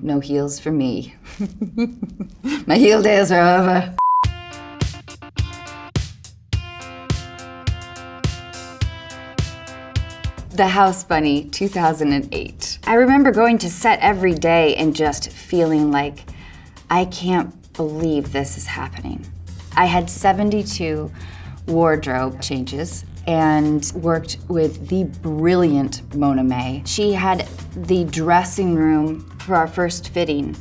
No heels for me. My heel days are over. The House Bunny, 2008. I remember going to set every day and just feeling like, I can't believe this is happening. I had 72 wardrobe changes and worked with the brilliant Mona May. She had the dressing room for our first fitting,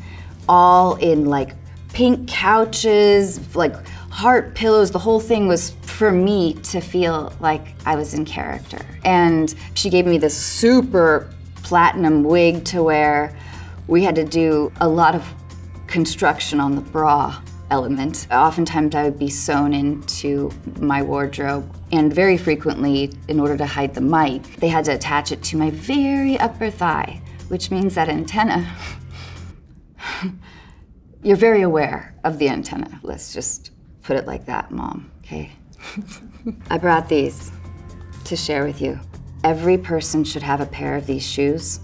all in like pink couches, like heart pillows. The whole thing was for me to feel like I was in character. And she gave me this super platinum wig to wear. We had to do a lot of construction on the bra element. Oftentimes I would be sewn into my wardrobe, and very frequently, in order to hide the mic, they had to attach it to my very upper thigh, which means that antenna, you're very aware of the antenna. Let's just put it like that, Mom, okay? I brought these to share with you. Every person should have a pair of these shoes.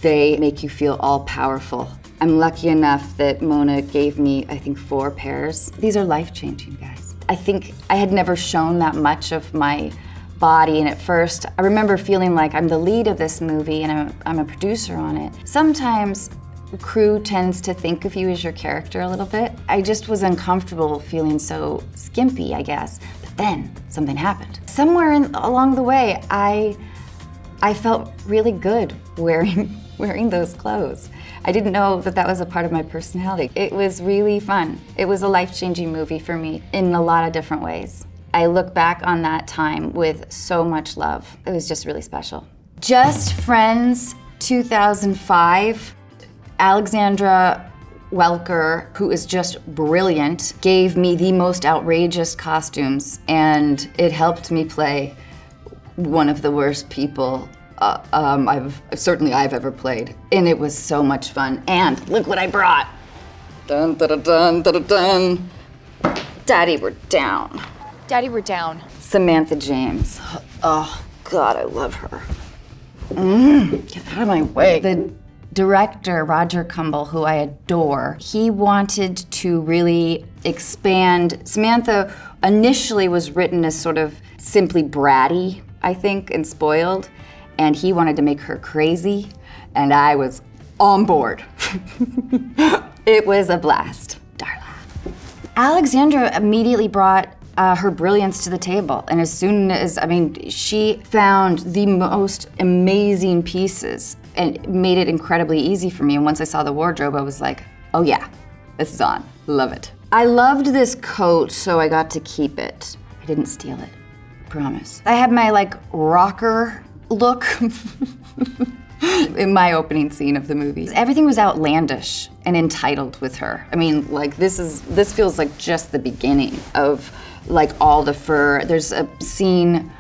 They make you feel all powerful. I'm lucky enough that Mona gave me, I think, 4 pairs. These are life-changing, guys. I think I had never shown that much of my body, and at first, I remember feeling like I'm the lead of this movie and I'm a producer on it. Sometimes crew tends to think of you as your character a little bit. I just was uncomfortable feeling so skimpy, I guess. But then something happened. Somewhere along the way, I felt really good wearing those clothes. I didn't know that was a part of my personality. It was really fun. It was a life-changing movie for me in a lot of different ways. I look back on that time with so much love. It was just really special. Just Friends 2005. Alexandra Welker, who is just brilliant, gave me the most outrageous costumes, and it helped me play one of the worst people I've ever played. And it was so much fun. And look what I brought. Dun, dun, dun, dun, dun. Daddy, we're down. Daddy, we're down. Samantha James. Oh, God, I love her. Get out of my way. The director, Roger Cumble, who I adore, he wanted to really expand. Samantha initially was written as sort of simply bratty, I think, and spoiled. And he wanted to make her crazy, and I was on board. It was a blast, Darla. Alexandra immediately brought her brilliance to the table, and as soon as, she found the most amazing pieces and made it incredibly easy for me. And once I saw the wardrobe, I was like, oh yeah, this is on, love it. I loved this coat, so I got to keep it. I didn't steal it, promise. I had my rocker look in my opening scene of the movie. Everything was outlandish and entitled with her. This feels like just the beginning of all the fur. There's a scene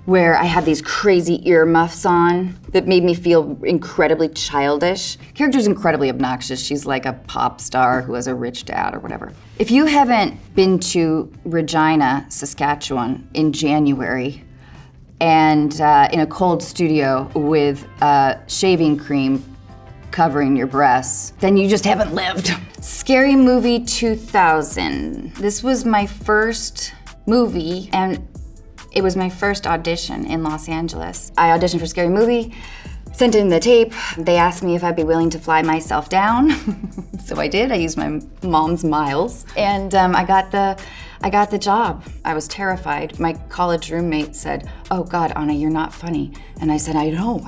where I had these crazy earmuffs on that made me feel incredibly childish. Character's incredibly obnoxious. She's like a pop star who has a rich dad or whatever. If you haven't been to Regina, Saskatchewan in January, and in a cold studio with shaving cream covering your breasts, then you just haven't lived. Scary Movie 2000. This was my first movie, and it was my first audition in Los Angeles. I auditioned for Scary Movie, sent in the tape. They asked me if I'd be willing to fly myself down. So I did. I used my mom's miles, and I got the job. I was terrified. My college roommate said, "Oh God, Anna, you're not funny." And I said, I know.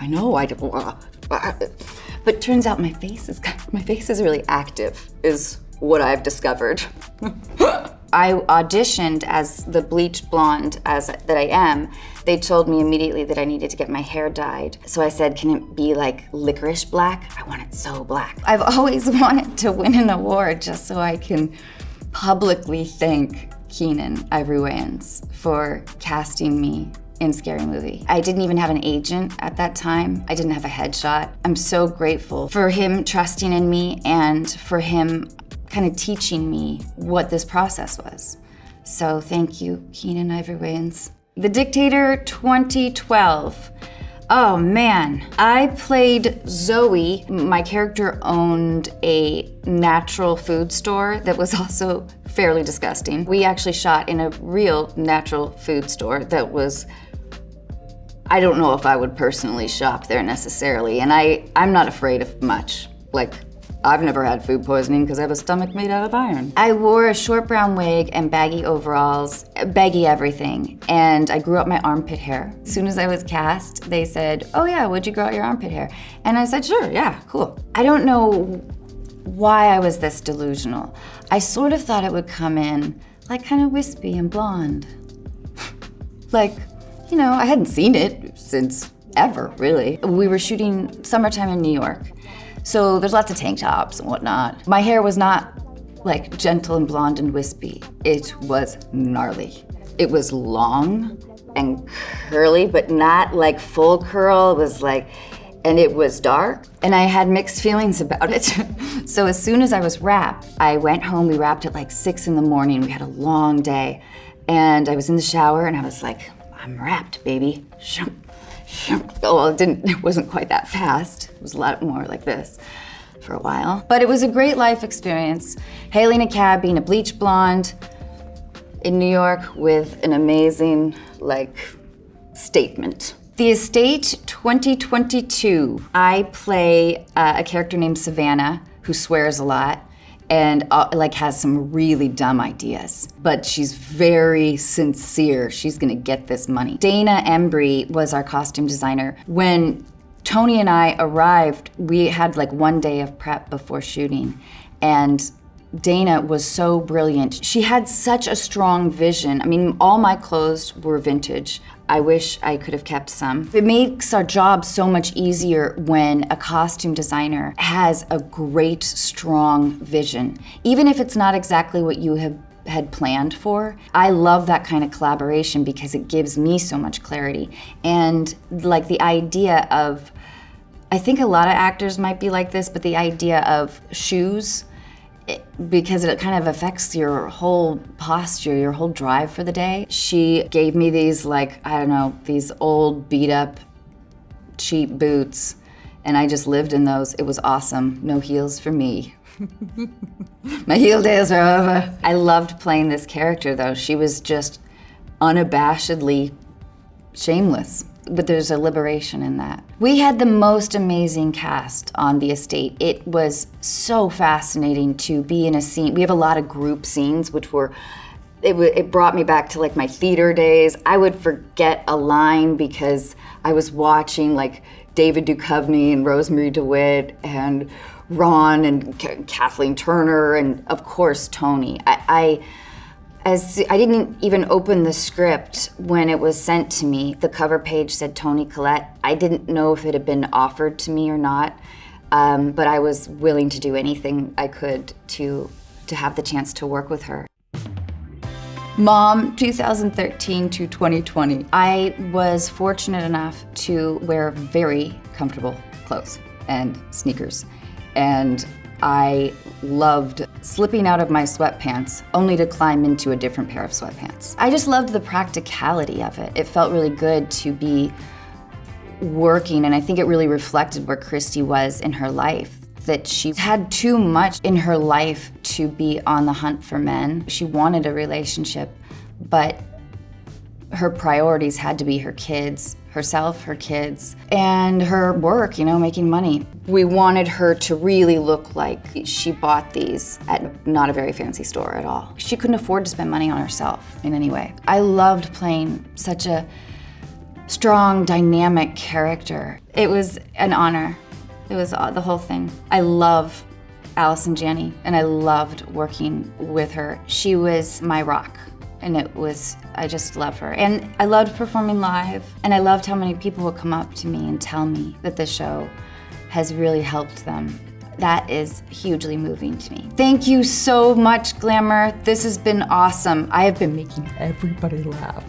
But turns out my face is really active, is what I've discovered. I auditioned as the bleached blonde that I am. They told me immediately that I needed to get my hair dyed. So I said, can it be like licorice black? I want it so black. I've always wanted to win an award just so I can publicly thank Keenan Ivory Wayans for casting me in Scary Movie. I didn't even have an agent at that time. I didn't have a headshot. I'm so grateful for him trusting in me and for him kind of teaching me what this process was. So thank you, Keenan Ivory Wayans. The Dictator 2012. Oh man, I played Zoe. My character owned a natural food store that was also fairly disgusting. We actually shot in a real natural food store that was, I don't know if I would personally shop there necessarily, and I'm not afraid of much. Like, I've never had food poisoning because I have a stomach made out of iron. I wore a short brown wig and baggy overalls, baggy everything, and I grew up my armpit hair. As soon as I was cast, they said, oh yeah, would you grow out your armpit hair? And I said, sure, yeah, cool. I don't know why I was this delusional. I sort of thought it would come in like kind of wispy and blonde. Like, you know, I hadn't seen it since ever, really. We were shooting summertime in New York. So there's lots of tank tops and whatnot. My hair was not like gentle and blonde and wispy. It was gnarly. It was long and curly, but not like full curl. It was like, and it was dark. And I had mixed feelings about it. So as soon as I was wrapped, I went home. We wrapped at like 6 in the morning. We had a long day. And I was in the shower and I was like, I'm wrapped, baby. Oh, well, it wasn't quite that fast. It was a lot more like this for a while. But it was a great life experience. Hailing a cab, being a bleach blonde in New York with an amazing, statement. The Estate 2022. I play a character named Savannah who swears a lot and has some really dumb ideas, but she's very sincere. She's gonna get this money. Dana Embry was our costume designer. When Tony and I arrived, we had 1 day of prep before shooting, and Dana was so brilliant. She had such a strong vision. I mean, all my clothes were vintage. I wish I could have kept some. It makes our job so much easier when a costume designer has a great, strong vision. Even if it's not exactly what you had planned for. I love that kind of collaboration because it gives me so much clarity. And the idea of, I think a lot of actors might be like this, but the idea of shoes, because it kind of affects your whole posture, your whole drive for the day. She gave me these these old beat up cheap boots, and I just lived in those. It was awesome. No heels for me. My heel days are over. I loved playing this character though. She was just unabashedly shameless. But there's a liberation in that. We had the most amazing cast on The Estate. It was so fascinating to be in a scene. We have a lot of group scenes, which it brought me back to my theater days. I would forget a line because I was watching David Duchovny and Rosemary DeWitt and Ron and Kathleen Turner and of course Tony. I didn't even open the script when it was sent to me. The cover page said Toni Collette. I didn't know if it had been offered to me or not, but I was willing to do anything I could to have the chance to work with her. Mom, 2013 to 2020. I was fortunate enough to wear very comfortable clothes and sneakers, and I loved slipping out of my sweatpants only to climb into a different pair of sweatpants. I just loved the practicality of it. It felt really good to be working, and I think it really reflected where Christy was in her life, that she had too much in her life to be on the hunt for men. She wanted a relationship, but her priorities had to be her kids, herself, her kids, and her work, making money. We wanted her to really look like she bought these at not a very fancy store at all. She couldn't afford to spend money on herself in any way. I loved playing such a strong, dynamic character. It was an honor. It was the whole thing. I love Allison Janney, and I loved working with her. She was my rock. And I just love her. And I loved performing live, and I loved how many people would come up to me and tell me that the show has really helped them. That is hugely moving to me. Thank you so much, Glamour. This has been awesome. I have been making everybody laugh.